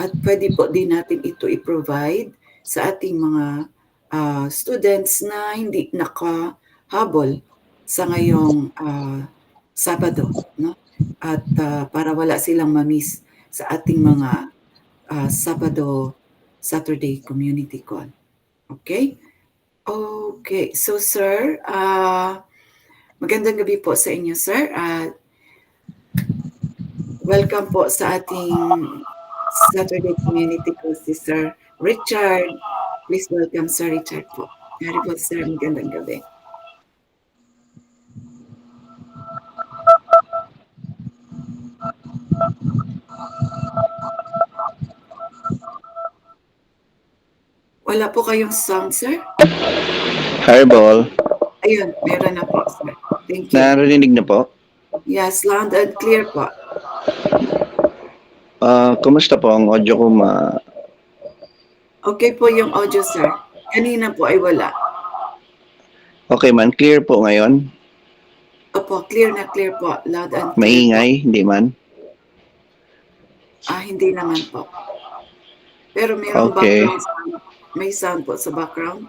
at pwede po din natin ito i-provide sa ating mga students na hindi nakahabol sa ngayong Sabado, no? At para wala silang ma-miss sa ating mga Sabado, Saturday community call. Okay? Okay. So, sir, magandang gabi po sa inyo, sir. Welcome po sa ating Saturday community call si Sir Richard. Please welcome Sir Richard po. Hari po, sir. Magandang gabi. Wala po kayong sound, sir? Fireball. Ayun, meron na po, sir. Thank you. Narinig na po? Yes, loud and clear po. Kumusta po ang audio ko? Okay po yung audio, sir. Kanina po ay wala. Okay man, clear po ngayon? Opo, clear na clear po. Loud and clear Maingay, po. hindi man? Hindi naman po. Pero mayroong Okay. background sound. May sound po sa background?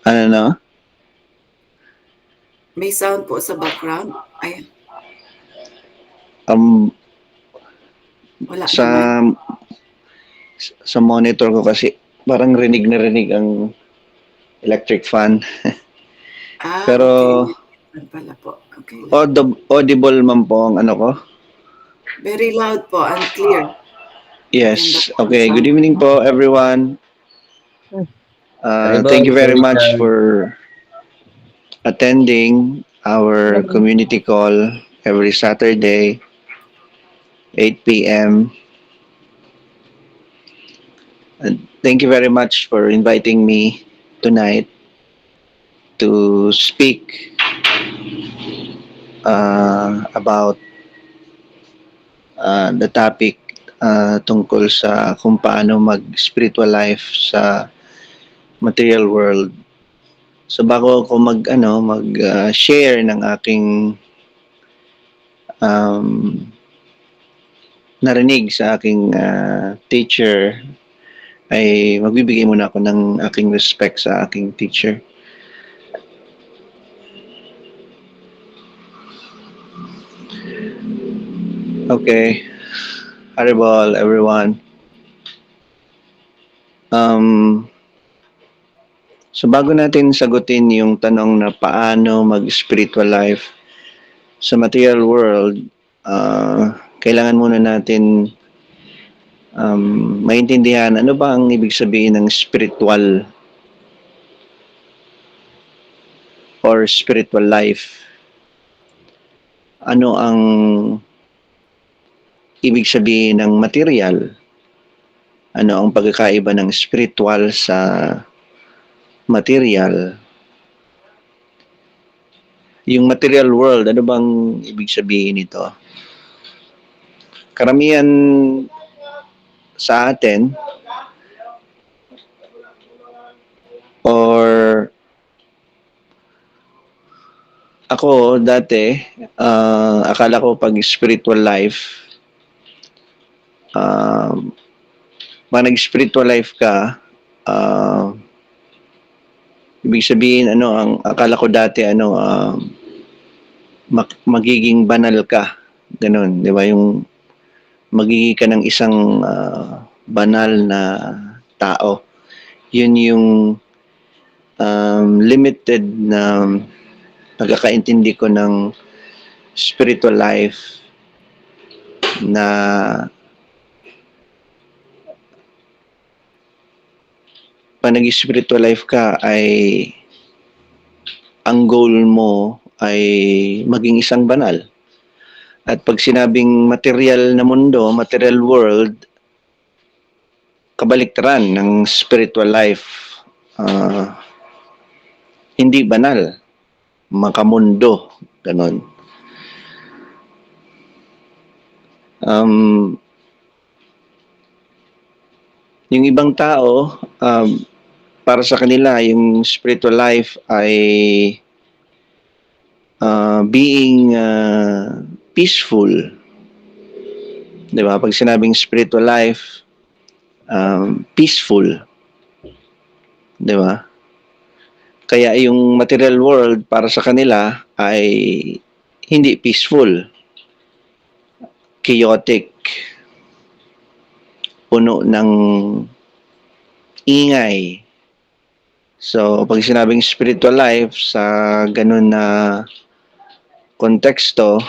Ano na? May sound po sa background? Ayan. Wala naman. Sa monitor ko kasi parang rinig na rinig ang electric fan. Pero okay. Pala po. Okay. audible man po ang ano ko? Very loud po and clear. Yes. Okay. Good evening po, everyone. Thank you very much for attending our community call every Saturday, 8 p.m. And thank you very much for inviting me tonight to speak about the topic tungkol sa kung paano mag-spiritual life sa material world. So bago ako mag-share ng aking narinig sa aking teacher, ay magbibigay muna ako ng aking respect sa aking teacher. Okay. Haribol, everyone. So bago natin sagutin yung tanong na paano mag-spiritual life sa material world, kailangan muna natin maintindihan ano ba ang ibig sabihin ng spiritual or spiritual life. Ano ang ibig sabihin ng material? Ano ang pagkakaiba ng spiritual sa material? Yung material world, ano bang ibig sabihin nito? Karamihan sa atin or ako dati, akala ko pag spiritual life, pag nag-spiritual life ka, ibig sabihin, ang akala ko dati, magiging banal ka. Ganun, di ba? Yung magiging ka ng isang banal na tao. Yun yung limited na pagkakaintindi ko ng spiritual life, na pag nag-spiritual life ka ay ang goal mo ay maging isang banal. At pag sinabing material na mundo, material world, kabaliktaran ng spiritual life. Hindi banal, makamundo, ganon. Yung ibang tao, para sa kanila, yung spiritual life ay being peaceful. Di ba? Pag sinabing spiritual life, peaceful. Di ba? Kaya yung material world para sa kanila ay hindi peaceful, chaotic, puno ng ingay. So, pag sinabing spiritual life sa ganun na konteksto,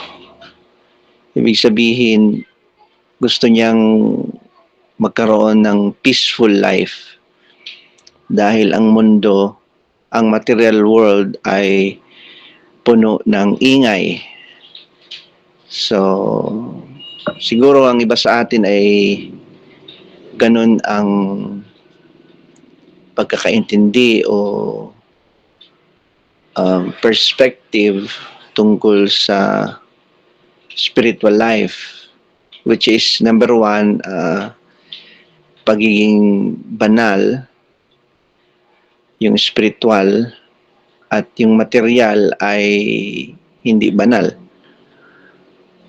ibig sabihin gusto niyang magkaroon ng peaceful life dahil ang mundo, ang material world ay puno ng ingay. So, siguro ang iba sa atin ay ganun ang pagkakaintindi o perspective tungkol sa spiritual life, which is number one, pagiging banal, yung spiritual, at yung material ay hindi banal.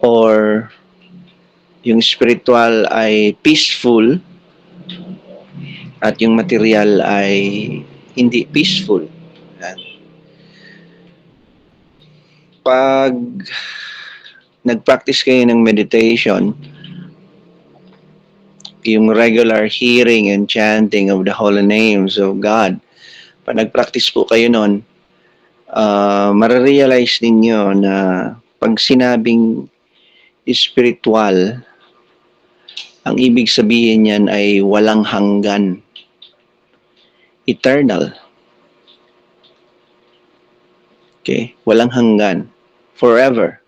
Or yung spiritual ay peaceful at yung material ay hindi peaceful. Pag nag-practice kayo ng meditation, yung regular hearing and chanting of the holy names of God, pag nag-practice po kayo nun, marirealize ninyo na pag sinabing spiritual, ang ibig sabihin niyan ay walang hanggan, eternal. Okay? Walang hanggan, forever.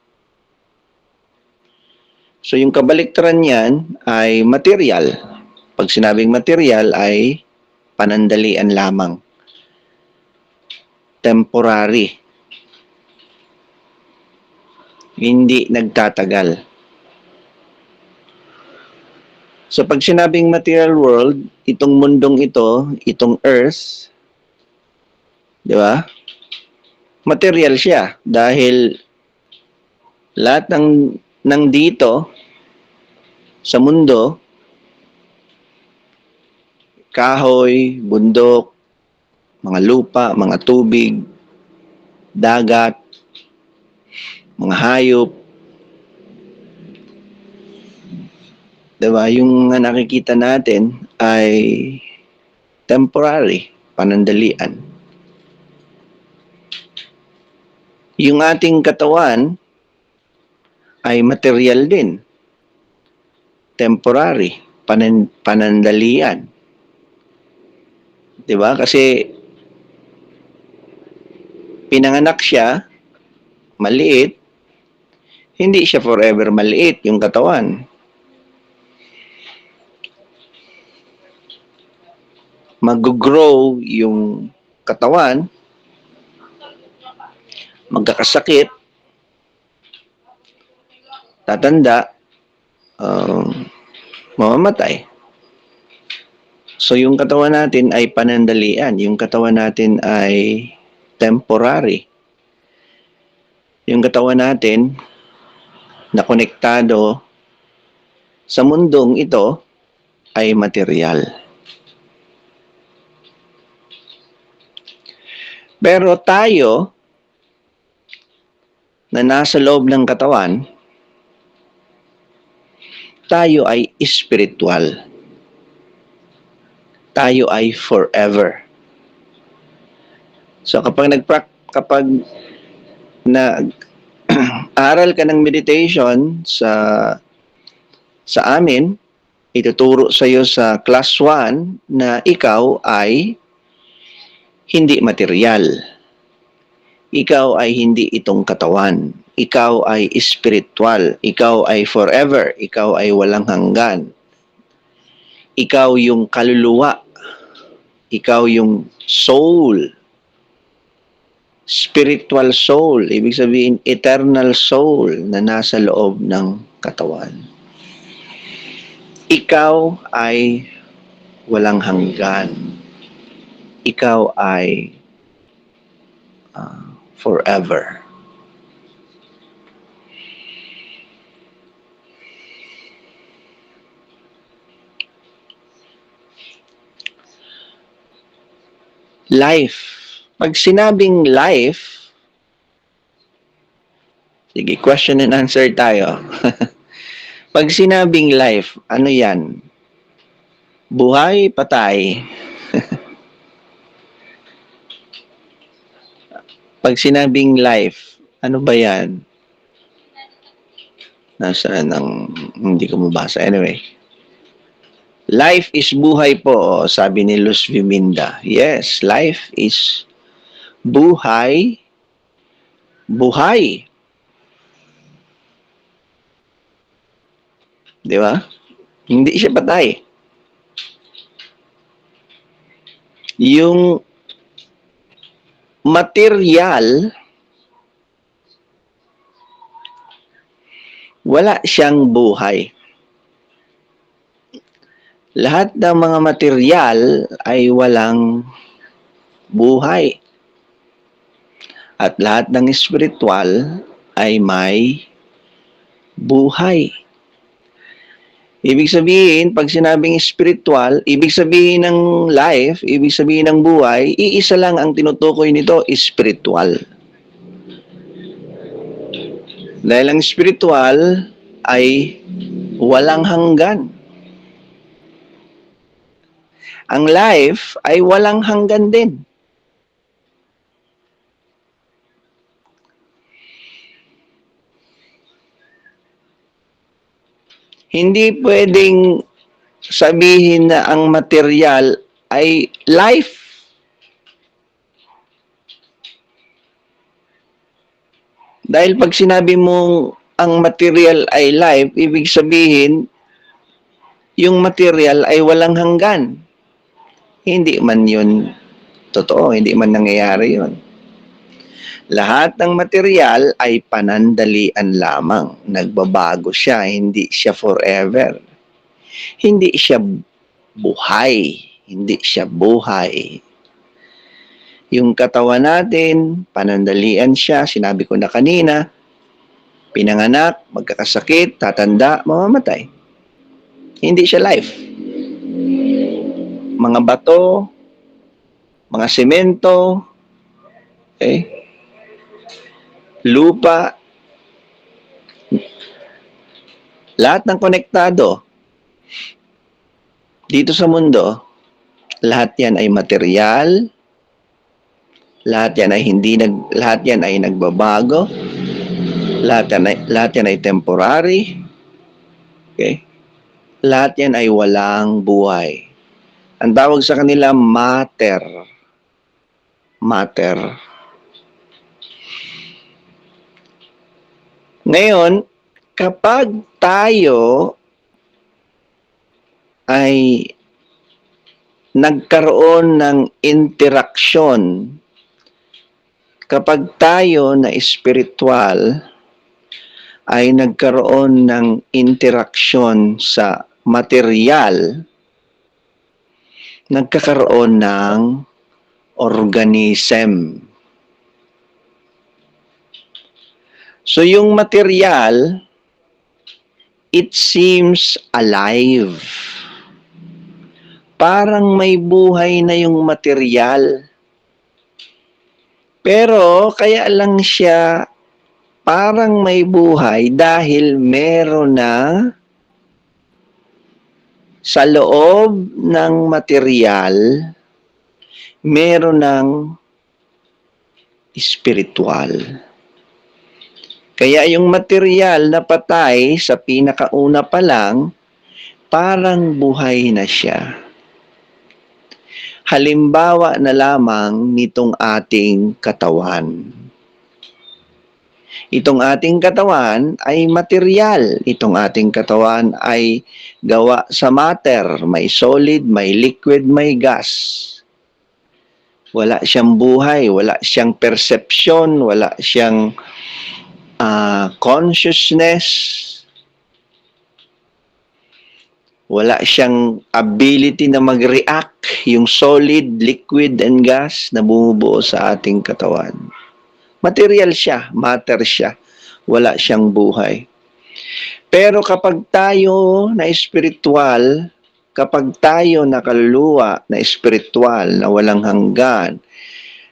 So yung kabaliktaran niyan ay material. Pag sinabing material ay panandalian lamang, temporary, hindi nagtatagal. So pag sinabing material world, itong mundong ito, itong earth, di ba? Material siya dahil lahat ng dito sa mundo, kahoy, bundok, mga lupa, mga tubig, dagat, mga hayop, diba? Yung nakikita natin ay temporary, panandalian. Yung ating katawan ay material din, temporary, panandalian. Diba? Kasi pinanganak siya, maliit, hindi siya forever maliit yung katawan. Mag-grow yung katawan, magkakasakit, tatanda, mamamatay. So yung katawan natin ay panandalian, yung katawan natin ay temporary. Yung katawan natin na konektado sa mundong ito ay material. Pero tayo na nasa loob ng katawan, tayo ay spiritual. Tayo ay forever. So kapag nag-aral ka ng meditation sa amin, ituturo sa iyo sa class 1 na ikaw ay hindi material. Ikaw ay hindi itong katawan. Ikaw ay spiritual. Ikaw ay forever. Ikaw ay walang hanggan. Ikaw yung kaluluwa. Ikaw yung soul. Spiritual soul. Ibig sabihin, eternal soul na nasa loob ng katawan. Ikaw ay walang hanggan. Ikaw ay forever. life. Pag sinabing life, sige, question and answer tayo. Pag sinabing life, ano yan? Buhay, patay. Pag sinabing life, ano ba yan? Nasaan ang hindi ko mabasa? Anyway. Life is buhay po, sabi ni Luz Viminda. Yes, life is buhay. Buhay. Di ba? Hindi siya patay. Yung material, wala siyang buhay. Lahat ng mga material ay walang buhay. At lahat ng spiritual ay may buhay. Ibig sabihin, pag sinabing spiritual, ibig sabihin ng life, ibig sabihin ng buhay, iisa lang ang tinutukoy nito, spiritual. Dahil ang spiritual ay walang hanggan. Ang life ay walang hanggan din. Hindi pwedeng sabihin na ang material ay life. Dahil pag sinabi mong ang material ay life, ibig sabihin yung material ay walang hanggan. Hindi man yun totoo, hindi man nangyayari yun. Lahat ng material ay panandalian lamang. Nagbabago siya, hindi siya forever. Hindi siya buhay. Hindi siya buhay. Yung katawan natin, panandalian siya. Sinabi ko na kanina, pinanganak, magkakasakit, tatanda, mamamatay. Hindi siya life. Mga bato, mga semento, lupa, lahat ng konektado dito sa mundo, lahat yan ay material, lahat yan ay nagbabago, lahat yan ay temporary, okay? Lahat yan ay walang buhay. Ang tawag sa kanila matter. Matter. Ngayon, kapag tayo ay nagkaroon ng interaksyon, kapag tayo na spiritual ay nagkaroon ng interaksyon sa material, nagkakaroon ng organism. So yung material, it seems alive. Parang may buhay na yung material. Pero kaya lang siya parang may buhay dahil meron na sa loob ng material, meron ng spiritual. Kaya yung material na patay sa pinakauna pa lang, parang buhay na siya. Halimbawa na lamang nitong ating katawan. Itong ating katawan ay material. Itong ating katawan ay gawa sa matter. May solid, may liquid, may gas. Wala siyang buhay, wala siyang perception, wala siyang consciousness, wala siyang ability na mag-react yung solid, liquid, and gas na bumubuo sa ating katawan. Material siya, matter siya, wala siyang buhay. Pero kapag tayo na spiritual, kapag tayo na kaluluwa, na espiritual, na walang hanggan,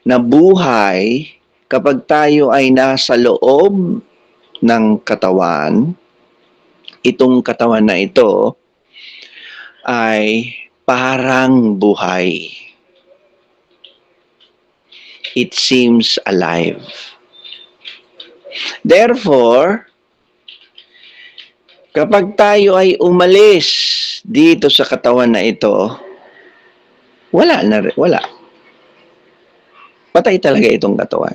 na buhay, kapag tayo ay nasa loob ng katawan, itong katawan na ito ay parang buhay. It seems alive. Therefore, kapag tayo ay umalis dito sa katawan na ito, wala. Patay talaga itong katawan.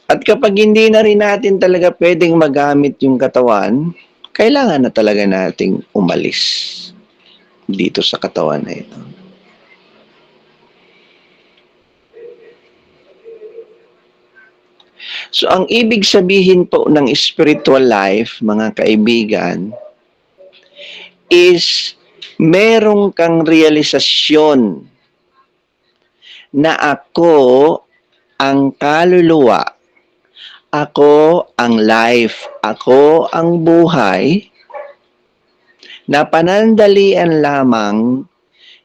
At kapag hindi na rin natin talaga pwedeng magamit yung katawan, kailangan na talaga nating umalis dito sa katawan na ito. So, ang ibig sabihin po ng spiritual life, mga kaibigan, is merong kang realisasyon na ako ang kaluluwa, ako ang life, ako ang buhay, na panandalian lamang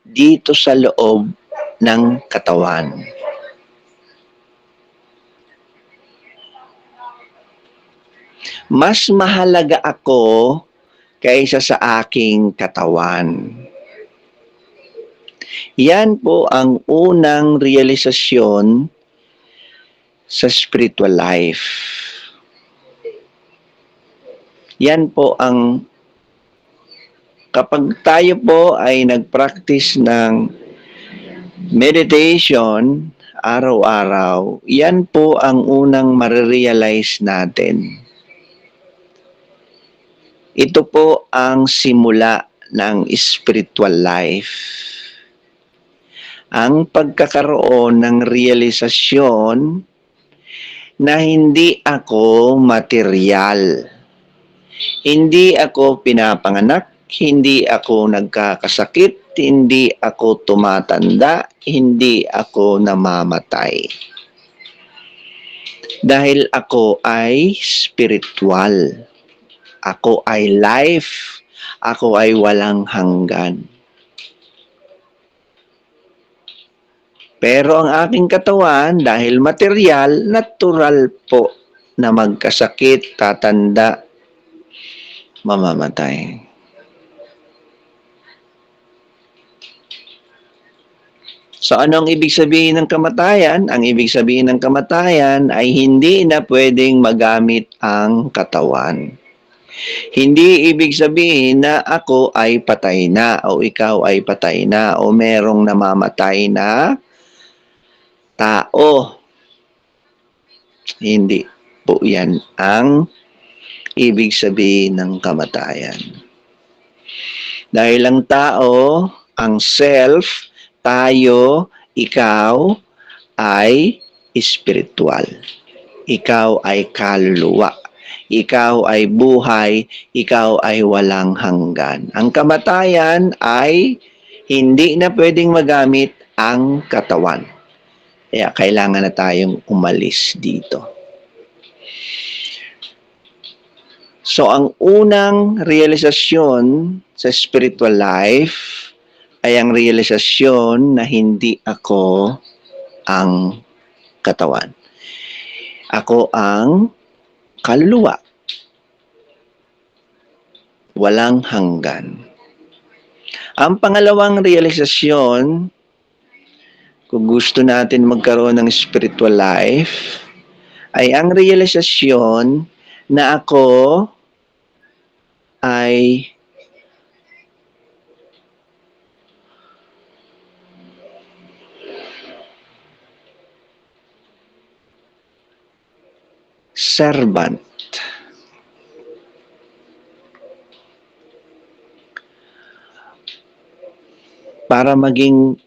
dito sa loob ng katawan. Mas mahalaga ako kaysa sa aking katawan. Yan po ang unang realisasyon sa spiritual life. Yan po ang kapag tayo po ay nag-practice ng meditation araw-araw, yan po ang unang marirealize natin. Ito po ang simula ng spiritual life. Ang pagkakaroon ng realisasyon na hindi ako material. Hindi ako pinapanganak, hindi ako nagkakasakit, hindi ako tumatanda, hindi ako namamatay. Dahil ako ay spiritual. Ako ay life. Ako ay walang hanggan. Pero ang aking katawan, dahil material, natural po na magkasakit, tatanda, mamamatay. So ano ang ibig sabihin ng kamatayan? Ang ibig sabihin ng kamatayan ay hindi na pwedeng magamit ang katawan. Hindi ibig sabihin na ako ay patay na o ikaw ay patay na o merong namamatay na tao. Hindi po yan ang ibig sabihin ng kamatayan. Dahil ang tao, ang self, tayo, ikaw ay spiritual. Ikaw ay kaluluwa. Ikaw ay buhay, ikaw ay walang hanggan. Ang kamatayan ay hindi na pwedeng magamit ang katawan. Kaya kailangan na tayong umalis dito. So ang unang realisasyon sa spiritual life ay ang realisasyon na hindi ako ang katawan. Ako ang kaluluwa. Walang hanggan. Ang pangalawang realisasyon, kung gusto natin magkaroon ng spiritual life, ay ang realisasyon na ako ay servant. Para maging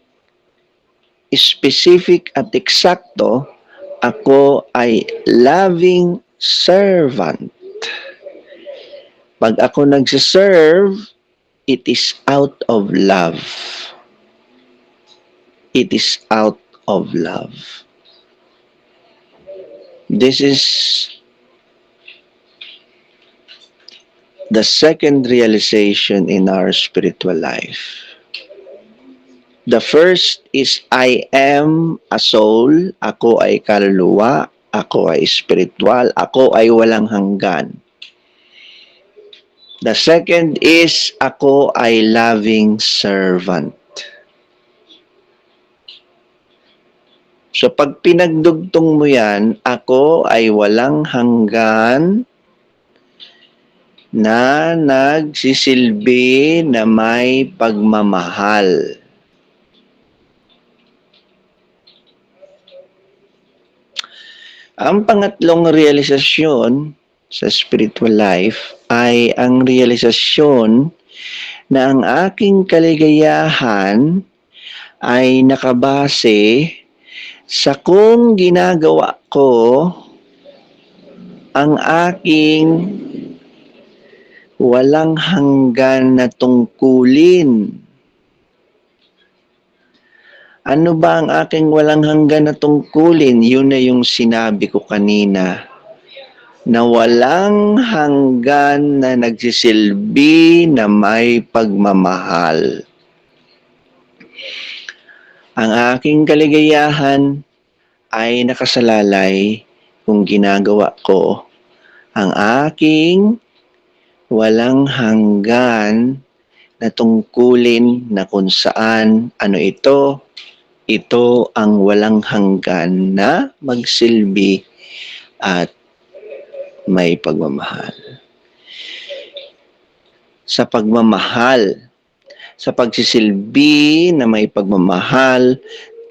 specific at eksakto, ako ay loving servant. Pag ako nagsiserve, it is out of love. It is out of love. the second realization in our spiritual life. The first is, I am a soul. Ako ay kaluluwa. Ako ay spiritual. Ako ay walang hanggan. The second is, ako ay loving servant. So pag pinagdugtong mo yan, ako ay walang hanggan na nagsisilbi na may pagmamahal. Ang pangatlong realisasyon sa spiritual life ay ang realisasyon na ang aking kaligayahan ay nakabase sa kung ginagawa ko ang aking walang hanggan na tungkulin. Ano ba ang aking walang hanggan na tungkulin? Yun na yung sinabi ko kanina, na walang hanggan na nagsisilbi na may pagmamahal. Ang aking kaligayahan ay nakasalalay kung ginagawa ko ang aking walang hanggan na tungkulin na kung saan, ano ito? Ito ang walang hanggan na magsilbi at may pagmamahal. Sa pagmamahal, sa pagsisilbi na may pagmamahal,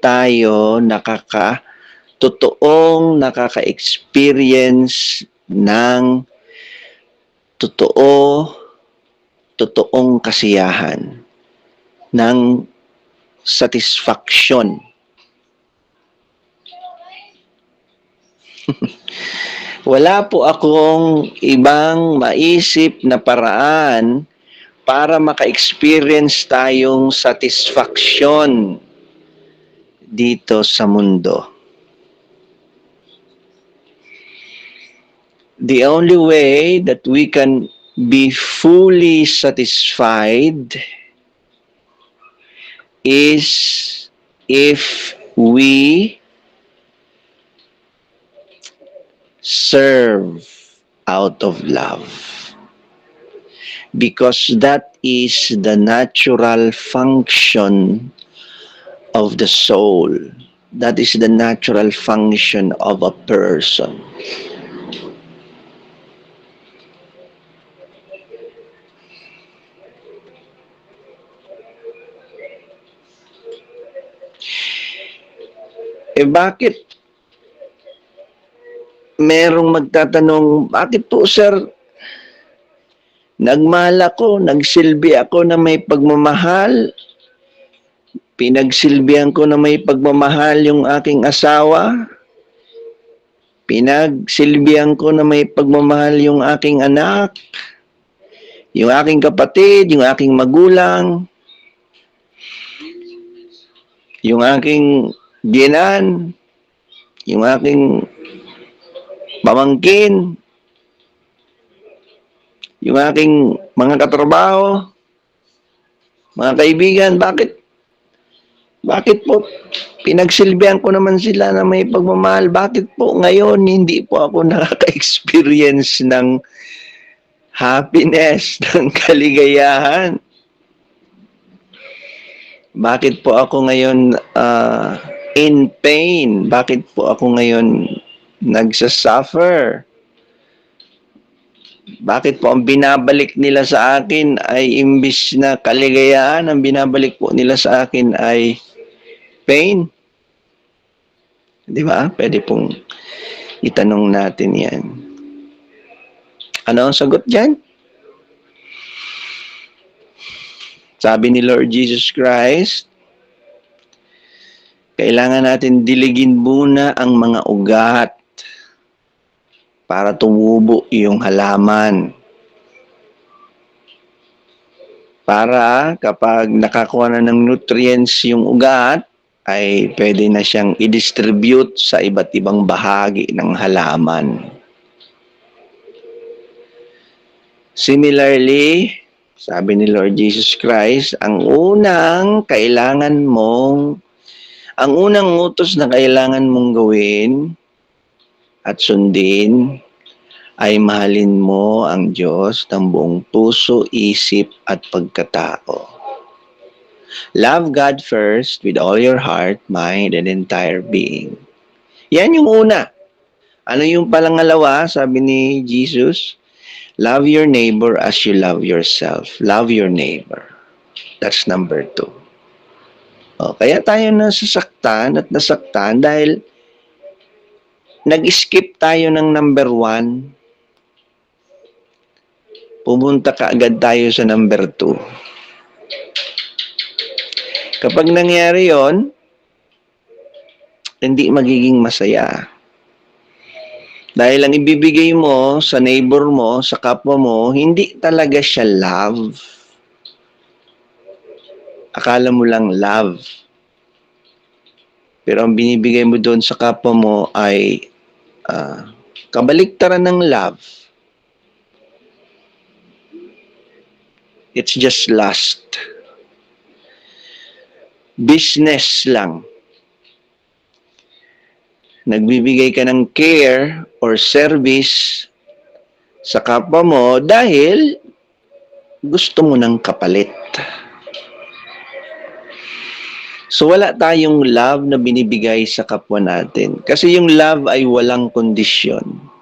tayo nakaka-experience ng totoong kasiyahan, ng satisfaction. Wala po akong ibang maisip na paraan para maka-experience tayong satisfaction dito sa mundo. The only way that we can be fully satisfied is if we serve out of love, because that is the natural function of the soul. That is the natural function of a person. Bakit merong magtatanong, bakit po sir, nagmahal ako, nagsilbi ako na may pagmamahal, pinagsilbihan ko na may pagmamahal yung aking asawa, pinagsilbihan ko na may pagmamahal yung aking anak, yung aking kapatid, yung aking magulang, yung aking biyenan, yung aking pamangkin, yung aking mga katrabaho, mga kaibigan, bakit po pinagsilbihan ko naman sila na may pagmamahal? Bakit po ngayon hindi po ako nakaka-experience ng happiness, ng kaligayahan? Bakit po ako ngayon in pain? Bakit po ako ngayon nagsasuffer? Bakit po ang binabalik nila sa akin ay imbis na kaligayahan, ang binabalik po nila sa akin ay pain? Di ba? Pwede pong itanong natin yan. Ano ang sagot dyan? Sabi ni Lord Jesus Christ, kailangan natin diligin muna ang mga ugat para tumubo yung halaman. Para kapag nakakuha na ng nutrients yung ugat, ay pwede na siyang i-distribute sa iba't ibang bahagi ng halaman. Similarly, sabi ni Lord Jesus Christ, ang unang utos na kailangan mong gawin at sundin ay mahalin mo ang Diyos ng buong puso, isip at pagkatao. Love God first with all your heart, mind, and entire being. Yan yung una. Ano yung palangalawa? Sabi ni Jesus, love your neighbor as you love yourself. Love your neighbor. That's number 2. Kaya tayo nasasaktan at nasaktan dahil nag-skip tayo ng number 1. Pumunta ka agad tayo sa number 2. Kapag nangyari yon, hindi magiging masaya. Dahil ang ibibigay mo sa neighbor mo, sa kapwa mo, hindi talaga siya love. Akala mo lang love. Pero ang binibigay mo doon sa kapwa mo ay kabaliktaran ng love. It's just lust. Business lang. Nagbibigay ka ng care or service sa kapwa mo dahil gusto mo ng kapalit. So wala tayong love na binibigay sa kapwa natin. Kasi yung love ay walang kondisyon.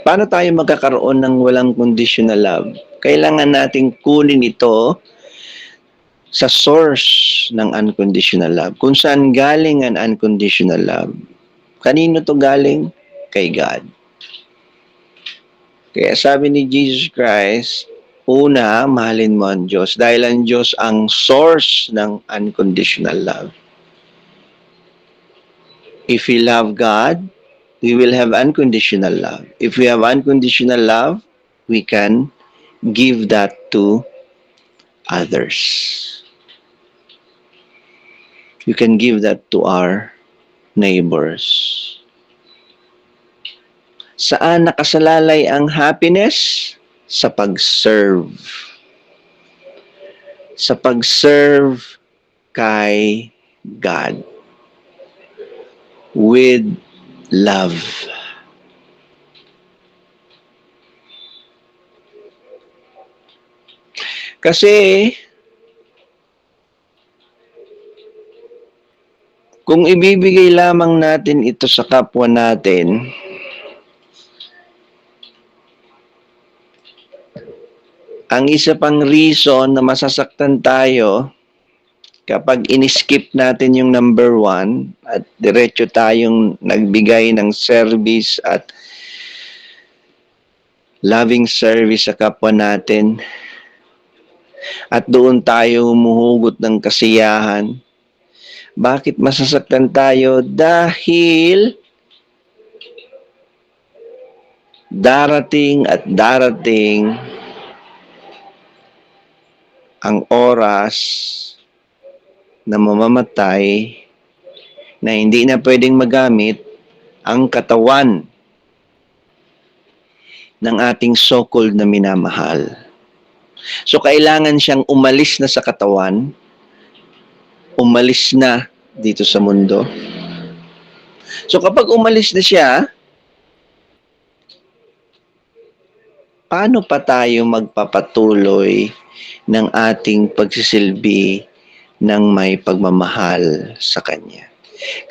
Paano tayo magkakaroon ng walang kondisyon na love? Kailangan nating kunin ito sa source ng unconditional love. Kung saan galing ang unconditional love. Kanino to galing? Kay God. Kaya sabi ni Jesus Christ, una, mahalin mo ang Diyos dahil ang Diyos ang source ng unconditional love. If we love God, we will have unconditional love. If we have unconditional love, we can give that to others. You can give that to our neighbors. Saan nakasalalay ang happiness? Sa pag-serve. Sa pag-serve kay God. With love. Kasi, kung ibibigay lamang natin ito sa kapwa natin, ang isa pang reason na masasaktan tayo kapag in-skip natin yung number 1 at diretso tayong nagbigay ng service at loving service sa kapwa natin at doon tayo humuhugot ng kasiyahan. Bakit masasaktan tayo? Dahil darating at darating ang oras na mamamatay na hindi na pwedeng magamit ang katawan ng ating so-called na minamahal. So, kailangan siyang umalis na sa katawan, umalis na dito sa mundo. So, kapag umalis na siya, paano pa tayo magpapatuloy ng ating pagsisilbi ng may pagmamahal sa Kanya?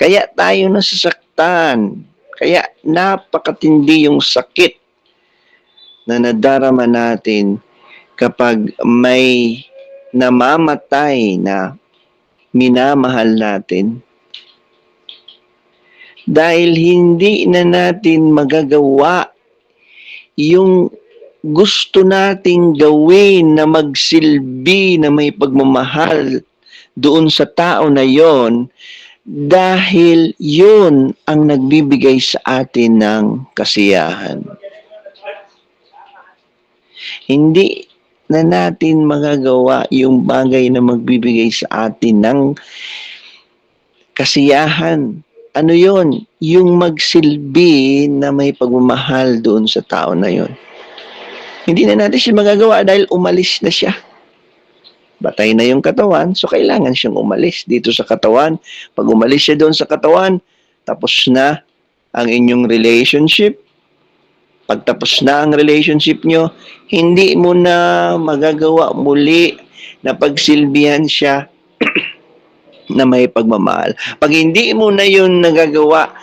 Kaya tayo nasasaktan. Kaya napakatindi yung sakit na nadarama natin kapag may namamatay na minamahal natin dahil hindi na natin magagawa yung gusto nating gawin na magsilbi na may pagmamahal doon sa tao na yon dahil yun ang nagbibigay sa atin ng kasiyahan. Hindi na natin magagawa yung bagay na magbibigay sa atin ng kasiyahan Ano yon? Yung magsilbi na may pagmamahal doon sa tao na yon. Hindi na natin siya magagawa dahil umalis na siya. Batay na yung katawan, so kailangan siyang umalis dito sa katawan. Pag umalis siya doon sa katawan, tapos na ang inyong relationship. Pagtapos na ang relationship nyo, hindi mo na magagawa muli na pagsilbihan siya na may pagmamahal. Pag hindi mo na yun nagagawa,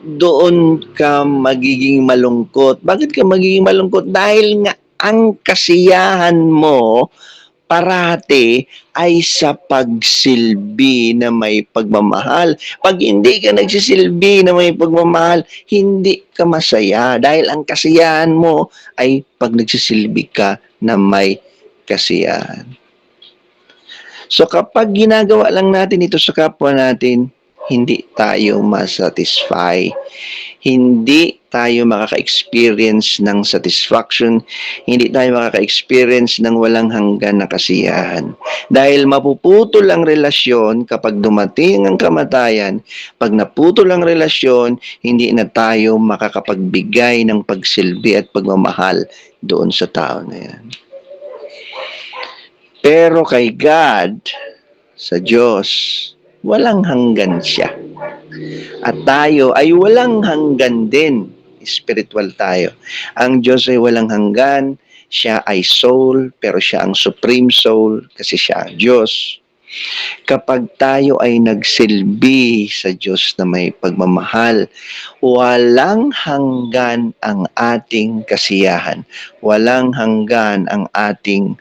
doon ka magiging malungkot. Bakit ka magiging malungkot? Dahil nga ang kasiyahan mo parati ay sa pagsilbi na may pagmamahal. Pag hindi ka nagsisilbi na may pagmamahal, hindi ka masaya. Dahil ang kasiyahan mo ay pag nagsisilbi ka na may kasiyahan. So kapag ginagawa lang natin ito sa kapwa natin, hindi tayo masatisfy. Hindi tayo makaka-experience ng satisfaction. Hindi tayo makaka-experience ng walang hanggan na kasiyahan. Dahil mapuputol ang relasyon kapag dumating ang kamatayan. Pag naputol ang relasyon, hindi na tayo makakapagbigay ng pagsilbi at pagmamahal doon sa tao na yan. Pero kay God, sa Diyos, walang hanggan siya. At tayo ay walang hanggan din. Spiritual tayo. Ang Diyos ay walang hanggan. Siya ay soul, pero siya ang supreme soul kasi siya ang Diyos. Kapag tayo ay nagsilbi sa Diyos na may pagmamahal, walang hanggan ang ating kasiyahan. Walang hanggan ang ating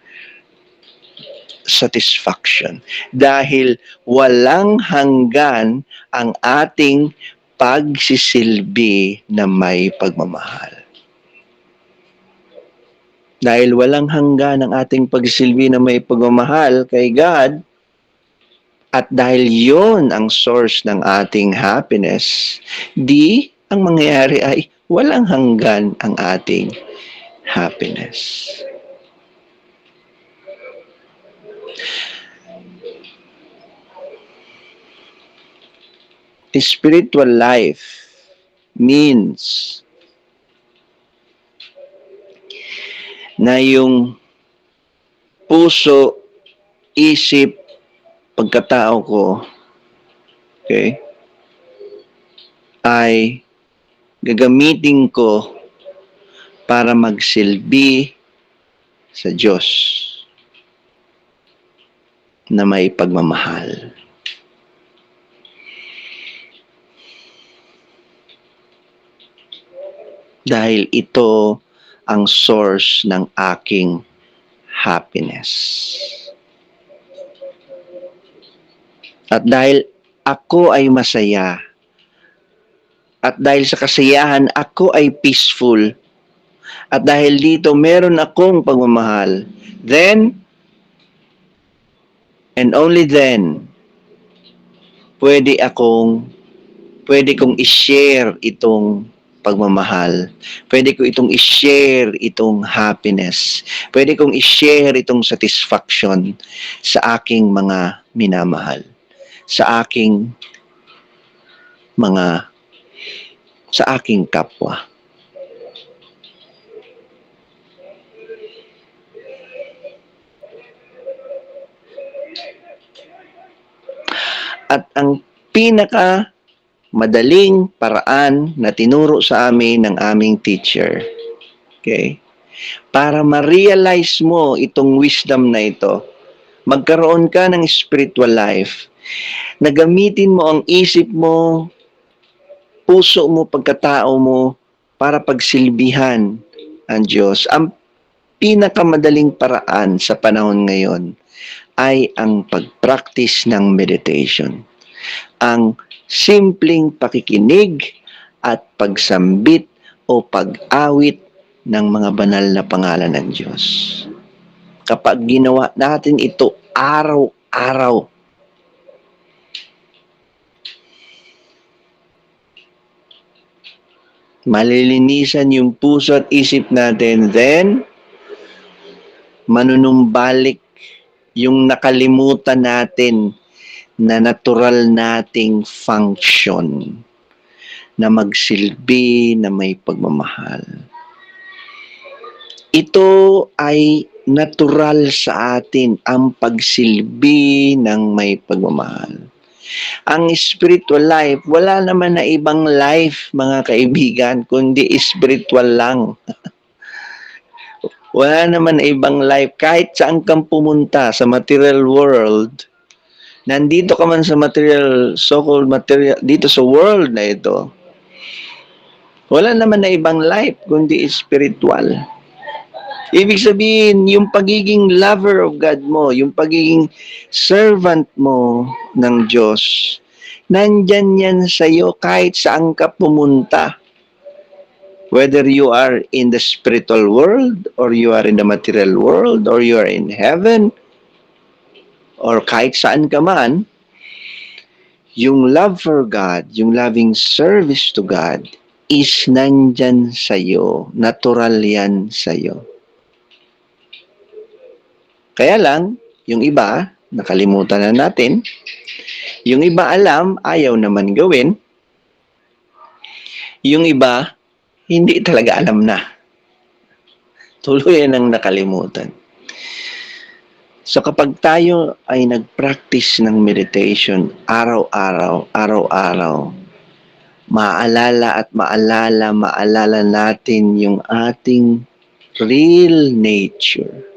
satisfaction. Dahil walang hanggan ang ating pagsisilbi na may pagmamahal. Dahil walang hanggan ang ating pagsisilbi na may pagmamahal kay God, at dahil yon ang source ng ating happiness, di ang mangyayari ay walang hanggan ang ating happiness. Spiritual life means na yung puso, isip, pagkatao ko, okay, ay gagamitin ko para magsilbi sa Diyos na may pagmamahal. Dahil ito ang source ng aking happiness. At dahil ako ay masaya, at dahil sa kasiyahan ako ay peaceful, at dahil dito meron akong pagmamahal, then, and only then, pwede kong i-share itong pagmamahal. Pwede ko itong i-share itong happiness. Pwede kong i-share itong satisfaction sa aking mga minamahal. Sa aking kapwa. At ang pinaka madaling paraan na tinuro sa amin ng aming teacher, okay, para ma-realize mo itong wisdom na ito, magkaroon ka ng spiritual life, na gamitin mo ang isip mo, puso mo, pagkatao mo, para pagsilbihan ang Diyos. Ang pinakamadaling paraan sa panahon ngayon ay ang pag-practice ng meditation. Ang simpleng pakikinig at pagsambit o pag-awit ng mga banal na pangalan ng Diyos. Kapag ginawa natin ito araw-araw, malilinisan yung puso at isip natin, then manunumbalik yung nakalimutan natin na natural nating function. na magsilbi na may pagmamahal. Ito ay natural sa atin, ang pagsilbi ng may pagmamahal. Ang spiritual life, wala naman na ibang life, mga kaibigan, kundi spiritual lang. Wala naman na ibang life. Kahit saan kang pumunta sa material world, nandito ka man sa material, so-called material, dito sa world na ito, wala naman na ibang life, kundi spiritual. Ibig sabihin, yung pagiging lover of God mo, yung pagiging servant mo ng Diyos, nandyan yan sa'yo kahit saan ka pumunta. Whether you are in the spiritual world, or you are in the material world, or you are in heaven, or kahit saan ka man, yung love for God, yung loving service to God, is nandyan sa'yo. Natural yan sa'yo. Kaya lang, yung iba, nakalimutan na natin. Yung iba alam, ayaw naman gawin. Yung iba, hindi talaga alam na. Tuluyan ang nakalimutan. So kapag tayo ay nag-practice ng meditation araw-araw, maalala natin yung ating real nature.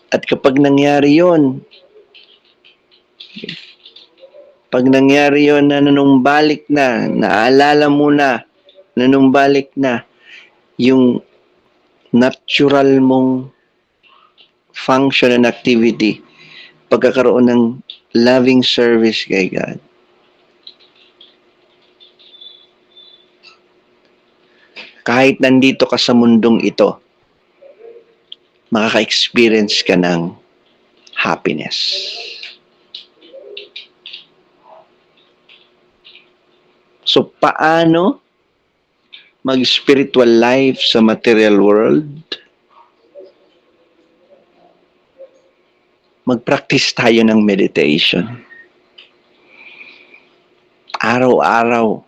At kapag nangyari yon, na nanumbalik na, naalala mo na, nanumbalik na, yung natural mong function and activity, pagkakaroon ng loving service kay God. Kahit nandito ka sa mundong ito, makaka-experience ka ng happiness. So, paano mag-spiritual life sa material world? Mag-practice tayo ng meditation. Araw-araw.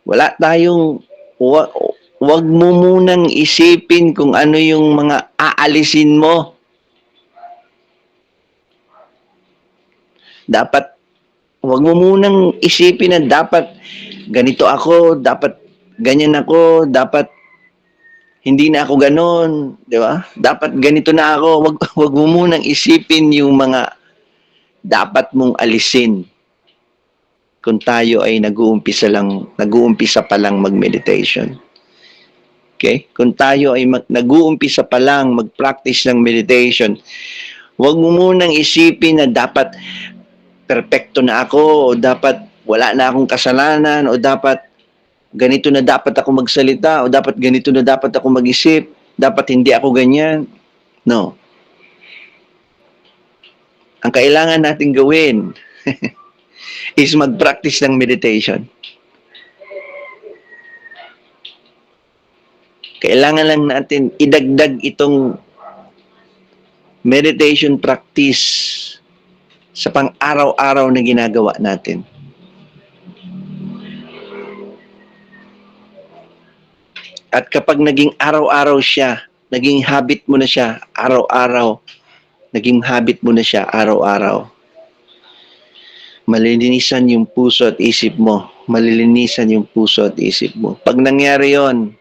Wala tayong, wag mo munang isipin kung ano yung mga aalisin mo. Dapat, wag mo munang isipin na dapat ganito ako, dapat ganyan ako, dapat hindi na ako ganon, di ba? Dapat ganito na ako. Wag mo munang isipin yung mga dapat mong alisin. Kung tayo ay nag-uumpisa pa lang mag-meditation. Okay? Kung tayo ay nag-uumpisa pa lang mag-practice ng meditation, wag mo munang isipin na dapat perfecto na ako, o dapat wala na akong kasalanan, o dapat ganito na dapat ako magsalita, o dapat ganito na dapat ako mag-isip, dapat hindi ako ganyan. No. Ang kailangan natin gawin is mag-practice ng meditation. Kailangan lang natin idagdag itong meditation practice sa pang-araw-araw na ginagawa natin. At kapag naging araw-araw siya, naging habit mo na siya araw-araw, naging habit mo na siya araw-araw, malilinisan yung puso at isip mo. Malilinisan yung puso at isip mo. Pag nangyari yon,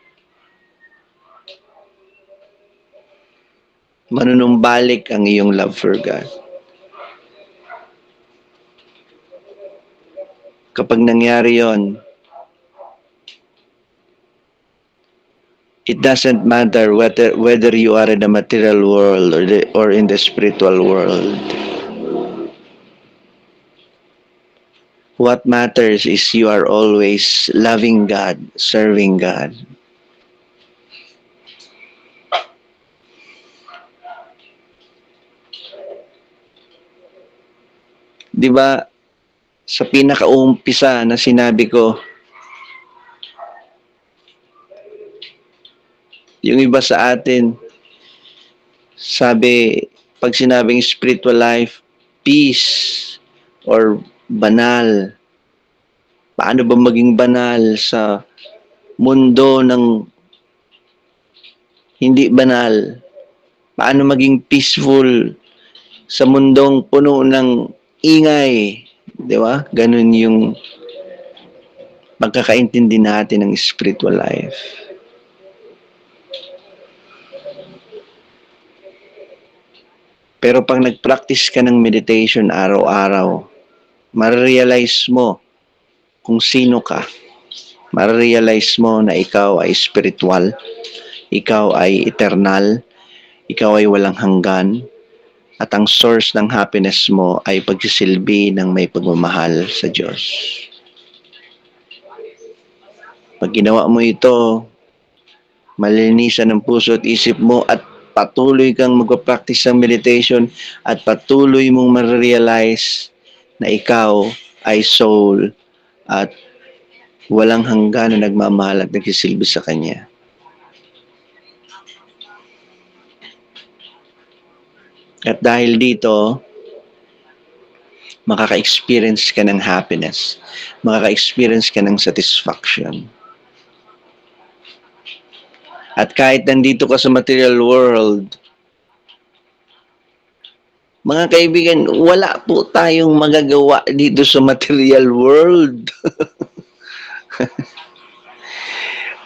manunumbalik ang iyong love for God. Kapag nangyari yon, it doesn't matter whether you are in the material world or in the spiritual world. What matters is you are always loving God, serving God. Di ba, sa pinakaumpisa na sinabi ko, yung iba sa atin, sabi, pag sinabing spiritual life, peace or banal. Paano ba maging banal sa mundo ng hindi banal? Paano maging peaceful sa mundong puno ng ingay? Di ba? Ganun yung pagkakaintindi natin ng spiritual life. Pero pag nag-practice ka ng meditation araw-araw, marirealize mo kung sino ka. Marirealize mo na ikaw ay spiritual, ikaw ay eternal, ikaw ay walang hanggan, at ang source ng happiness mo ay pagsisilbi ng may pagmamahal sa Diyos. Pag ginawa mo ito, malinisan ang puso at isip mo at patuloy kang magpa-practice ng meditation at patuloy mong ma-realize na ikaw ay soul at walang hanggan na nagmamahal at nagsisilbi sa Kanya. At dahil dito, makaka-experience ka ng happiness, makaka-experience ka ng satisfaction. At kahit nandito ka sa material world, mga kaibigan, wala po tayong magagawa dito sa material world.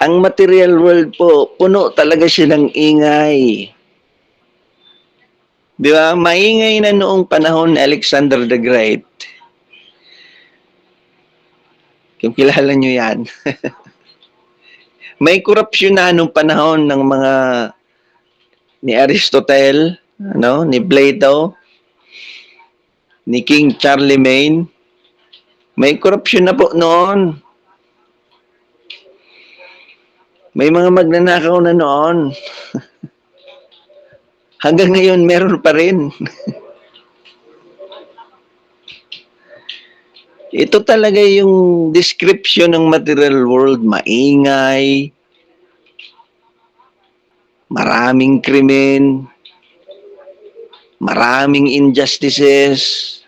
Ang material world po, puno talaga siya ng ingay. Di ba? Maingay na noong panahon ni Alexander the Great. Kung kilala nyo yan. May korupsyon na nung panahon ng mga ni Aristotle, ni Plato, ni King Charlemagne. May korupsyon na po noon. May mga magnanakaw na noon. Hanggang ngayon, meron pa rin. Ito talaga yung description ng material world. Maingay, maraming krimen, maraming injustices,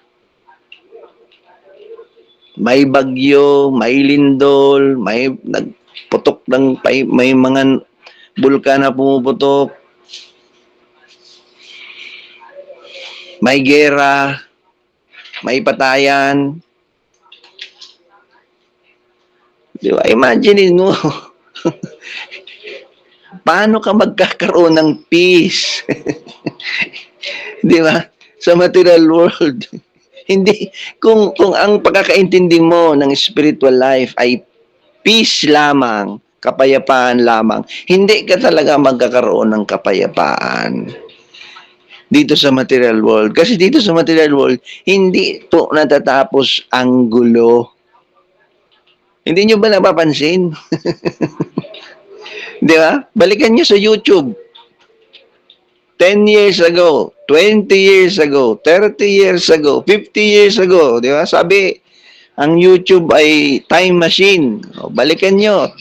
may bagyo, may lindol, may nagputok may mga bulkan na pumuputok, may gera, may patayan. Di ba? Imagine mo, paano ka magkakaroon ng peace? Di ba? Sa material world. Hindi, kung ang pagkakaintindi mo ng spiritual life ay peace lamang, kapayapaan lamang, hindi ka talaga magkakaroon ng kapayapaan dito sa material world. Kasi dito sa material world, hindi po natatapos ang gulo. Hindi nyo ba napapansin? Di ba? Balikan nyo sa YouTube. 10 years ago, 20 years ago, 30 years ago, 50 years ago. Di ba? Sabi, ang YouTube ay time machine. O, balikan nyo.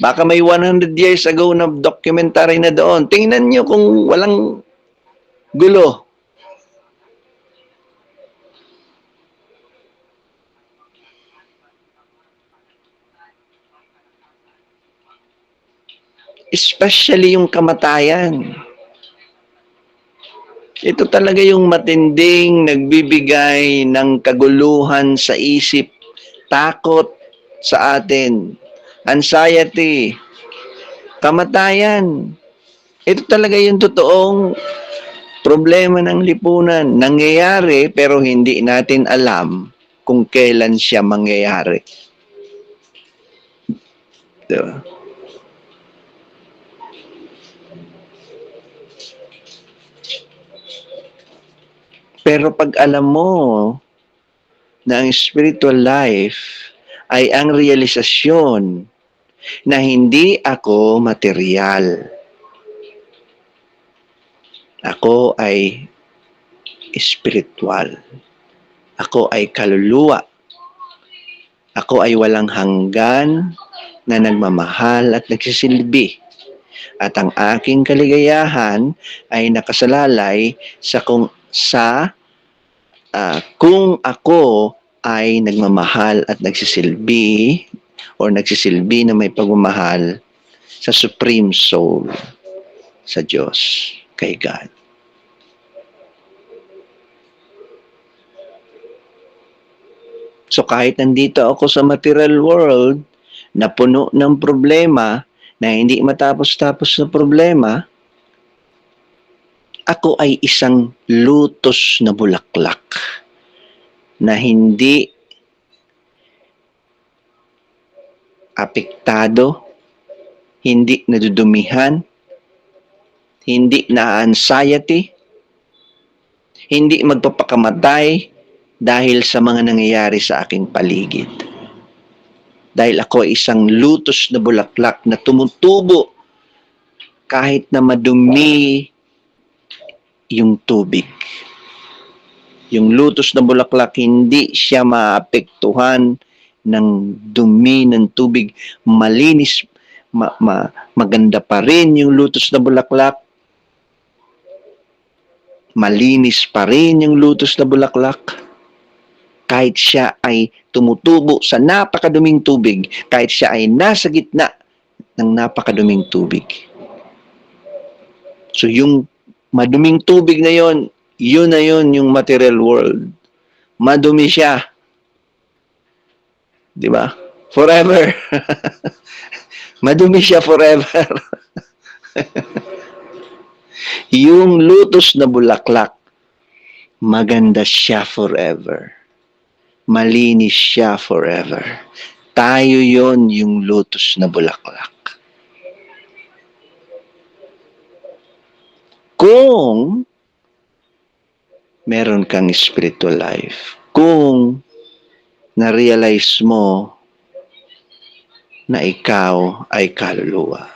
Baka may 100 years ago na documentary na doon. Tingnan nyo kung walang gulo. Especially yung kamatayan. Ito talaga yung matinding nagbibigay ng kaguluhan sa isip, takot sa atin, anxiety, kamatayan. Ito talaga yung totoong problema ng lipunan. Nangyayari pero hindi natin alam kung kailan siya mangyayari. Diba? Pero pag alam mo na ang spiritual life ay ang realisasyon na hindi ako material. Ako ay spiritual. Ako ay kaluluwa. Ako ay walang hanggan na nagmamahal at nagsisilbi. At ang aking kaligayahan ay nakasalalay sa kung ako ay nagmamahal at nagsisilbi na may pagmamahal sa Supreme Soul, sa Diyos, kay God. So kahit nandito ako sa material world na puno ng problema, na hindi matapos-tapos na problema, ako ay isang lutos na bulaklak na hindi apektado, hindi nadudumihan, hindi na-anxiety, hindi magpapakamatay dahil sa mga nangyayari sa aking paligid. Dahil ako ay isang lutos na bulaklak na tumutubo kahit na madumi yung tubig. Yung lutos na bulaklak, hindi siya maapektuhan ng dumi ng tubig. Malinis, maganda pa rin yung lutos na bulaklak. Malinis pa rin yung lutos na bulaklak. Kahit siya ay tumutubo sa napakaduming tubig, kahit siya ay nasa gitna ng napakaduming tubig. So yung maduming tubig na yon, yun na yun yung material world. Madumi siya. Di ba? Forever. Madumi siya forever. Yung lutos na bulaklak, maganda siya forever. Malinis siya forever. Tayo yon yung lutos na bulaklak. Kung meron kang spiritual life, kung na-realize mo na ikaw ay kaluluwa,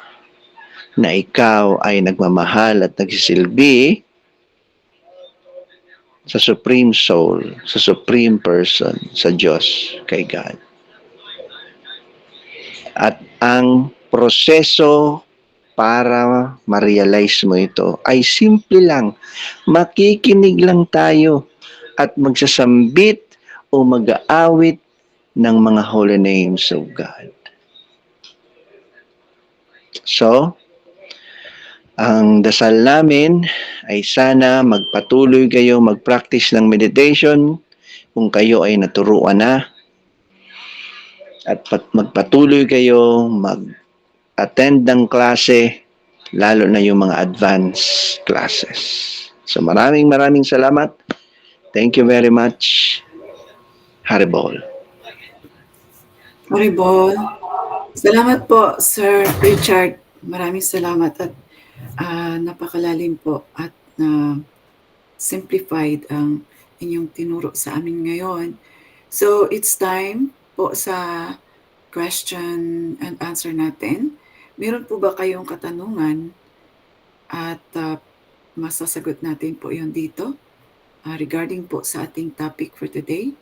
na ikaw ay nagmamahal at nagsisilbi sa Supreme Soul, sa Supreme Person, sa Diyos, kay God. At ang proseso para ma-realize mo ito ay simple lang. Makikinig lang tayo at magsasambit o mag-aawit ng mga holy names of God. So, ang dasal namin ay sana magpatuloy kayo mag-practice ng meditation kung kayo ay naturuan na, at magpatuloy kayo mag-attend ng klase, lalo na yung mga advanced classes. So maraming salamat. Thank you very much. Haribol. Haribol. Salamat po, Sir Richard. Maraming salamat at napakalalim po at simplified ang inyong tinuro sa amin ngayon. So, it's time po sa question and answer natin. Meron po ba kayong katanungan at masasagot natin po yun dito regarding po sa ating topic for today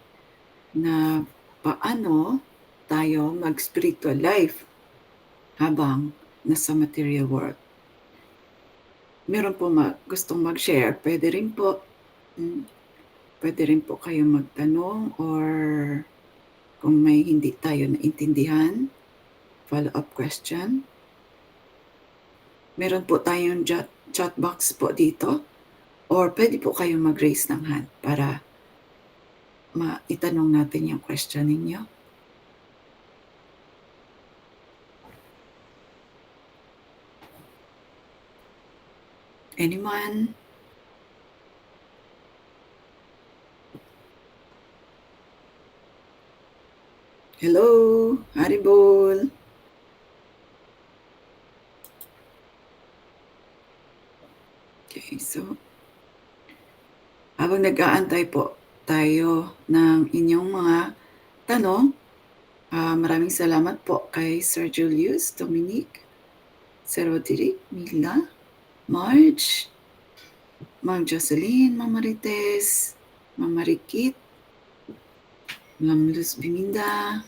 na paano tayo mag-spiritual life habang nasa material world. Meron po gustong mag-share, pwede rin po kayong magtanong, or kung may hindi tayo naintindihan, follow-up question. Meron po tayong chat box po dito, or pwede po kayong mag-raise ng hand para itanong natin yung question ninyo. Anyone? Hello, Haribol. Okay, so habang nag-aantay po tayo ng inyong mga tanong, maraming salamat po kay Sir Julius, Dominic, Sir Roderick, Mila, Marge, Ma'am Jocelyn, Ma'am Marites, Ma'am Marikit, Ma'am Luz Biminda,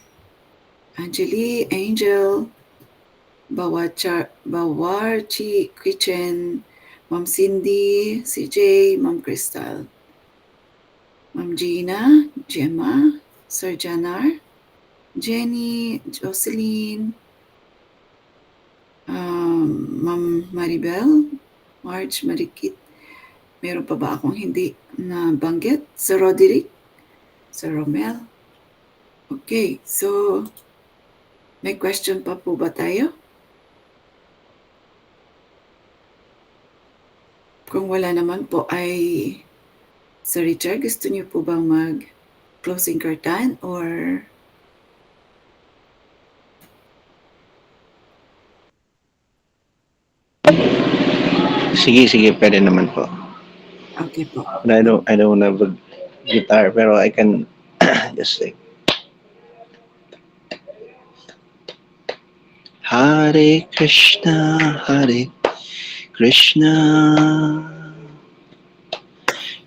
Angeli, Angel, Bawarchi Kitchen, Ma'am Cindy, CJ, Ma'am Crystal. Ma'am Gina, Gemma, Sir Janar, Jenny, Jocelyn, Ma'am Maribel, Marge, Marikit. Meron pa ba akong hindi nabanggit? Sir Roderick, Sir Romel. Okay, so may question pa po ba tayo? Kung wala naman po ay Sir Richard, gusto niyo po bang mag-closing curtain or Sige, pwede naman po. okay po. I don't have a guitar, pero I can just sing. Hare Krishna, Hare Krishna,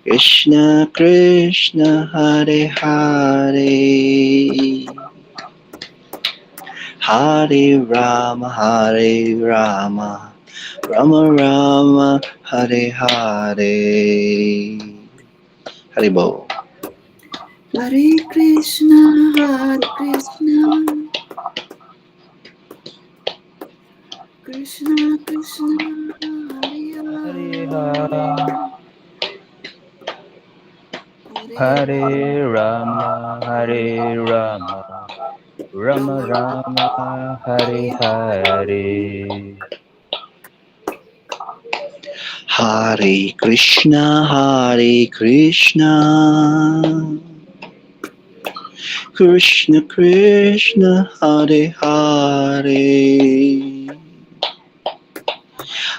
Krishna Krishna, Hare Hare, Hare Rama, Hare Rama, Rama Rama, Hare Hare. Haribo. Hare Krishna, Hare Krishna, Krishna Krishna, Hare Hare, Hare Rama, Hare Rama, Rama Rama, Hare Hare. Hare Krishna, Hare Krishna, Krishna Krishna, Hare Hare,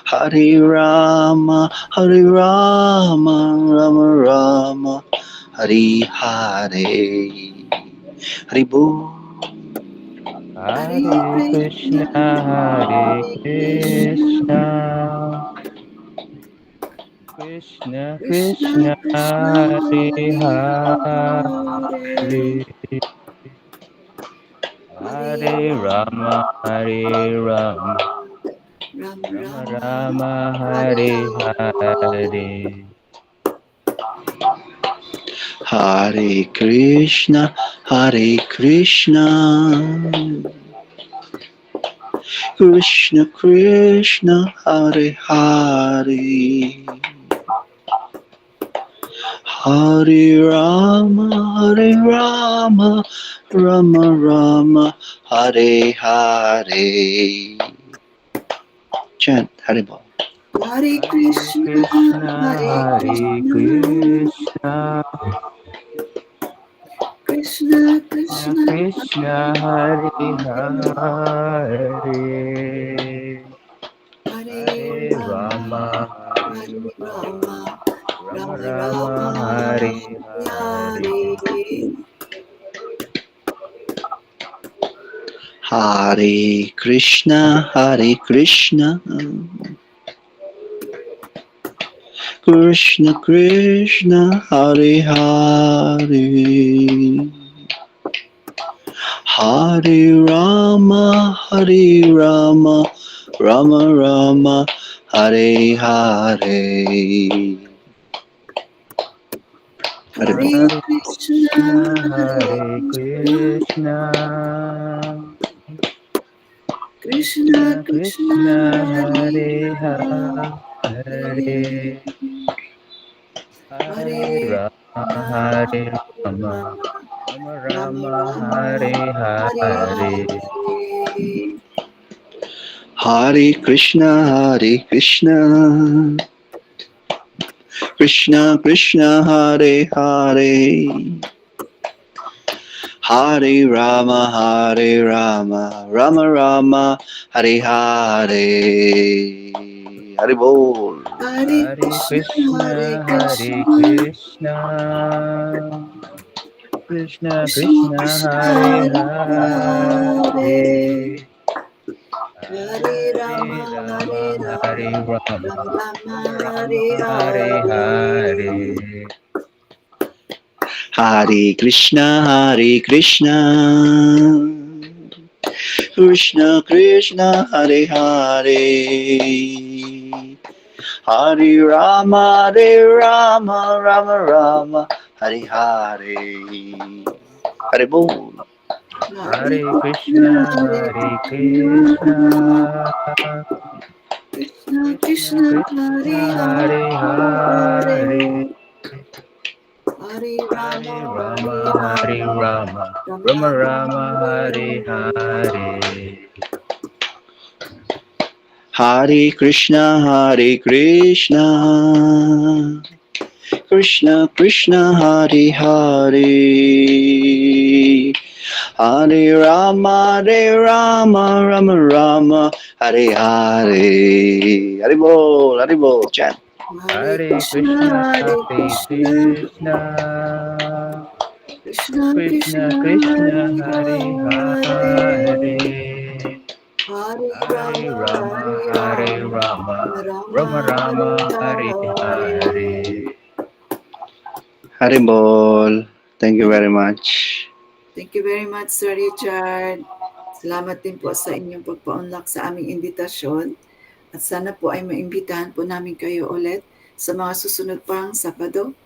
Hare Rama, Hare Rama, Rama Rama, Hare Hare. Haribo. Hare Krishna, Hare Krishna, Krishna Krishna, Hare Hare, Hare Rama, Hare Rama, Rama Rama, Hare Hare. Hare Krishna, Hare Krishna, Krishna Krishna, Hare Hare, Hare Rama, Hare Rama, Rama Rama, Hare Hare. Chant Haribo. Hare Krishna, Hare Krishna, Krishna Krishna, Krishna Hare Hare, Hare Rama, Hare Rama, Rama Rama, Hare Hare. Hare Krishna, Hare Krishna, Krishna Krishna, Hare Hare, Hare Rama, Hare Rama, Rama Rama, Hare Hare. Hare Krishna, Hare Krishna, Krishna Krishna Hare Hare, Hare Rama, Hare Rama, Rama Rama, Hare Hare. Hare Krishna, Hare Krishna, Krishna Krishna, Hare Hare, Hare Rama, Hare Rama, Rama Rama, Hare Hare. Hare Bol. Hare Krishna, Hare Krishna, Krishna Krishna, Hare Hare, Hare Rama, Hare Rama, Hare Hare Hare. Hare Krishna, Hare Krishna, Krishna Krishna, Hare Hare, Hare Rama, Rama Rama, Hari Hari. Haribol. Hare Krishna, Hare Krishna, Krishna Krishna, Hare Hare Hare, Hare, Hare Hare Rama, Rama, Hare Rama, Rama Rama, Hare Hare. Hare Krishna, Krishna Krishna, Hare Hare, Hare Rama, Rama Rama, Hare Hare. Haribol, chant. Hare Krishna, Hare Krishna, Krishna Krishna Krishna, Krishna, Hare Hare Hare, Hare, Hare Hare Rama, Rama, Hare Rama, Rama Rama, Hare Hare. Haribol. Thank you very much. Thank you very much, Sir Richard. Salamat din po sa inyong pagpa-unlock sa aming imbitasyon. At sana po ay maimbitahan po namin kayo ulit sa mga susunod pang Sabado.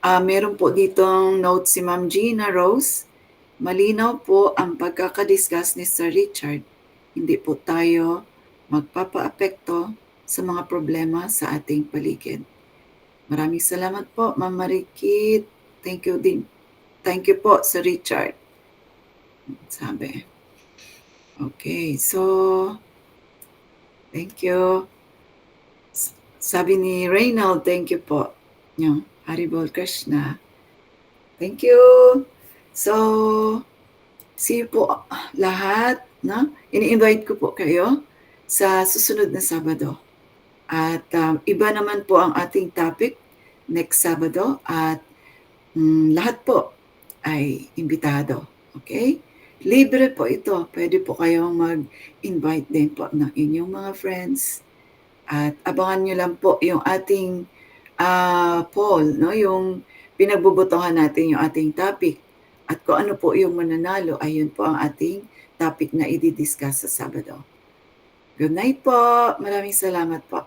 Meron po ditong note si Ma'am Gina Rose. Malinaw po ang pagkakadiscuss ni Sir Richard. Hindi po tayo magpapa-apekto sa mga problema sa ating paligid. Maraming salamat po, Ma'am Marikit. Thank you din. Thank you po, Sir Richard. Sabi. Okay, so thank you. Sabi ni Reynald, thank you po. Haribol Krishna. Thank you. So, see you po lahat. No? Ini-invite ko po kayo sa susunod na Sabado. At iba naman po ang ating topic next Sabado. At lahat po ay imbitado. Okay? Libre po ito. Pwede po kayong mag-invite din po ng inyong mga friends. At abangan nyo lang po yung ating poll, no? Yung pinagbubutuhan natin yung ating topic. At kung ano po yung mananalo, ayun po ang ating topic na i-discuss sa Sabado. Good night po. Maraming salamat po.